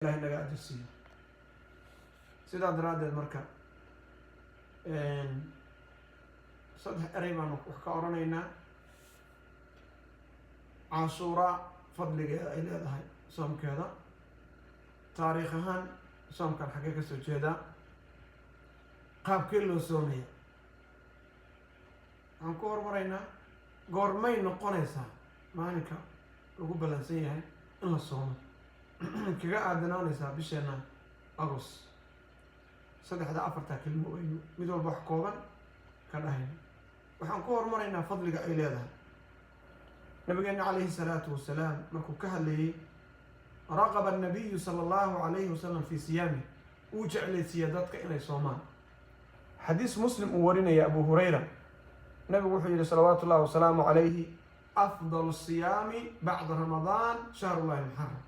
ilaahay naga ajirsiiyo. sidaa daraaddeed marka saddex erey baanu wax ka oranaynaa. cashuura fadligeeda ay leedahay soomkeeda, taariikh ahaan soomkan xaggee ka soo jeedaa, qaabkee loo soomaya. waxaan ku hormaraynaa goormay noqonaysaa maalinka lagu ballansan yahay in la soomo kaga aadanaanaysaa bisheena agost. saddexda afartaa kelimo aynu mid walba wax kooban ka dhahayna. waxaan ku hormaraynaa fadliga ay leedahay. nabigeena calayhi salaatu wasalaam markuu ka hadlayay raqaba annabiyu sala allahu calayhi wasalam fii siyaami, uu jeclaysiiya dadka inay soomaan. xadiis muslim uu warinaya abu hurayra, nabigu wuxuu yihi salawaatu ullahi wasalaamu calayhi afdalu siyaami bacda ramadaan shahrullahi almuxaram.